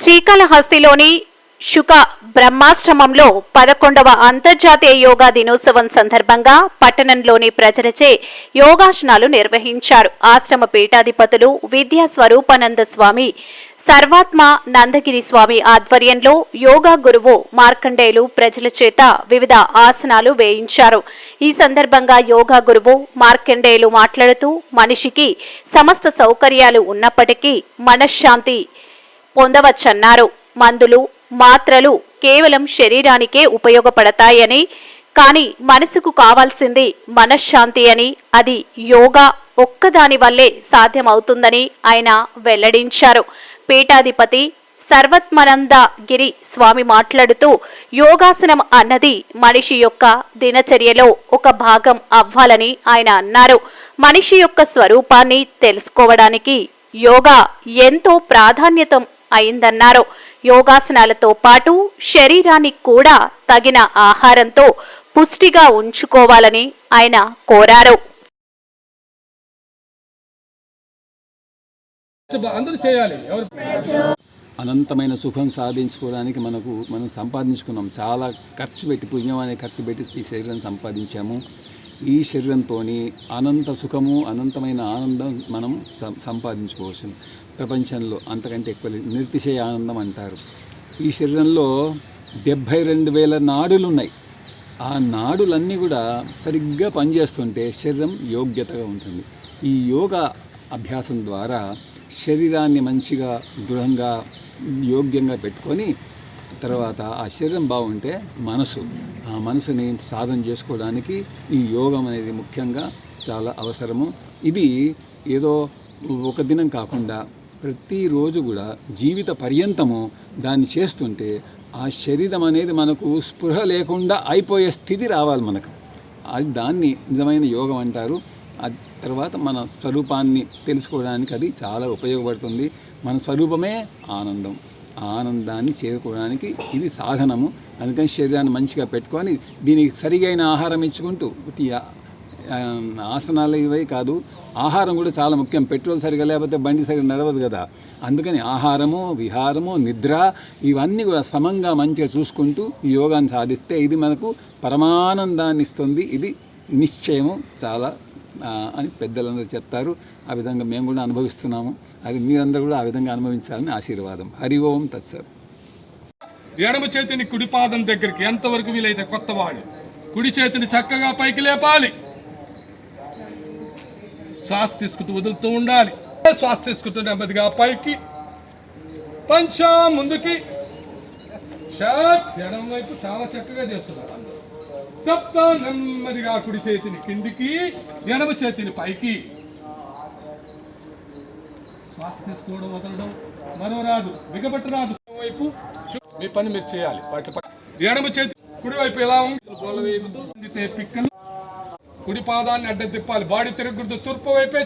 శ్రీకాళహస్తిలోని శుక బ్రహ్మాశ్రమంలో 11వ అంతర్జాతీయ యోగా దినోత్సవం సందర్భంగా పట్టణంలోని ప్రజలచే యోగాసనాలు నిర్వహించారు. ఆశ్రమ పీఠాధిపతులు విద్యా స్వరూపానంద స్వామి, సర్వాత్మ నందగిరి స్వామి ఆధ్వర్యంలో యోగా గురువు మార్కండేయులు ప్రజల చేత వివిధ ఆసనాలు వేయించారు. ఈ సందర్భంగా యోగా గురువు మార్కండేయులు మాట్లాడుతూ, మనిషికి సమస్త సౌకర్యాలు ఉన్నప్పటికీ మనశ్శాంతి పొందవచ్చన్నారు. మందులు, మాత్రలు కేవలం శరీరానికే ఉపయోగపడతాయని, కానీ మనసుకు కావాల్సింది మనశ్శాంతి అని, అది యోగా ఒక్కదాని వల్లే సాధ్యమవుతుందని ఆయన వెల్లడించారు. పీఠాధిపతి సర్వత్మానందగిరి స్వామి మాట్లాడుతూ, యోగాసనం అన్నది మనిషి యొక్క దినచర్యలో ఒక భాగం అవ్వాలని ఆయన అన్నారు. మనిషి యొక్క స్వరూపాన్ని తెలుసుకోవడానికి యోగా ఎంతో ప్రాధాన్యత అయిందన్నారు. యోగాసనాలతో పాటు శరీరానికి కూడా తగిన ఆహారంతో పుష్టిగా ఉంచుకోవాలని ఆయన కోరారు. అనంతమైన సుఖం సాధించుకోవడానికి మనం సంపాదించుకున్నాం. చాలా ఖర్చు పెట్టి, పుణ్యం అనే ఖర్చు పెట్టి ఈ శరీరం సంపాదించాము. ఈ శరీరంతో అనంత సుఖము, అనంతమైన ఆనందం మనం సంపాదించుకోవచ్చు. ప్రపంచంలో అంతకంటే ఎక్కువ నిరతిశయ ఆనందం అంటారు. ఈ శరీరంలో 72,000 నాడులు ఉన్నాయి. ఆ నాడులన్నీ కూడా సరిగ్గా పనిచేస్తుంటే శరీరం యోగ్యతగా ఉంటుంది. ఈ యోగా అభ్యాసం ద్వారా శరీరాన్ని మంచిగా దృఢంగా యోగ్యంగా పెట్టుకొని తర్వాత ఆ శరీరం బాగుంటే ఆ మనసుని సాధన చేసుకోవడానికి ఈ యోగం అనేది ముఖ్యంగా చాలా అవసరము. ఇది ఏదో ఒక దినం కాకుండా ప్రతిరోజు కూడా జీవిత పర్యంతము దాన్ని చేస్తుంటే ఆ శరీరం అనేది మనకు స్పృహ లేకుండా అయిపోయే స్థితి రావాలి మనకు. అది దాన్ని నిజమైన యోగం అంటారు. ఆ తర్వాత మన స్వరూపాన్ని తెలుసుకోవడానికి అది చాలా ఉపయోగపడుతుంది. మన స్వరూపమే ఆనందం. ఆ ఆనందాన్ని చేరుకోవడానికి ఇది సాధనము. అందుకని శరీరాన్ని మంచిగా పెట్టుకొని దీనికి సరిగైన ఆహారం ఇచ్చుకుంటూ, ఆసనాలు ఇవే కాదు, ఆహారం కూడా చాలా ముఖ్యం. పెట్రోల్ సరిగా లేకపోతే బండి సరిగా నడవదు కదా. అందుకని ఆహారము, విహారము, నిద్ర ఇవన్నీ కూడా సమంగా మంచిగా చూసుకుంటూ ఈ యోగాన్ని సాధిస్తే ఇది మనకు పరమానందాన్ని ఇస్తుంది. ఇది నిశ్చయము చాలా అని పెద్దలందరూ చెప్తారు. ఆ విధంగా మేము కూడా అనుభవిస్తున్నాము. అది మీరందరూ కూడా ఆ విధంగా అనుభవించాలని ఆశీర్వాదం. హరి ఓం తత్సత్. ఎడమ చేతిని కుడి పాదం దగ్గరికి ఎంతవరకు వీలైతే కొత్తవాడు కుడి చేతిని చక్కగా పైకి లేపాలి. శ్వాస తీసుకుంటూ వదులుతూ ఉండాలి. శ్వాస తీసుకుంటూ నెమ్మదిగా పైకి, పంచ ముందుకి, ఎడమ వైపు చాలా చక్కగా చేస్తున్నారు. సప్త నెమ్మదిగా కుడి చేతిని కిందికి, ఎడమ చేతిని పైకి. శ్వాస తీసుకోవడం వదలడం మరో రాదు, బిగబట్టు రాదు. వైపు మీ పని మీరు చేయాలి. ఎడమ చేతి కుడి వైపు ఎలా ఉంది, పిక్కలు కుడి పాదాన్ని అడ్డ తిప్పాలి. బాడీ తిరగకూడదు. తూర్పు వైపే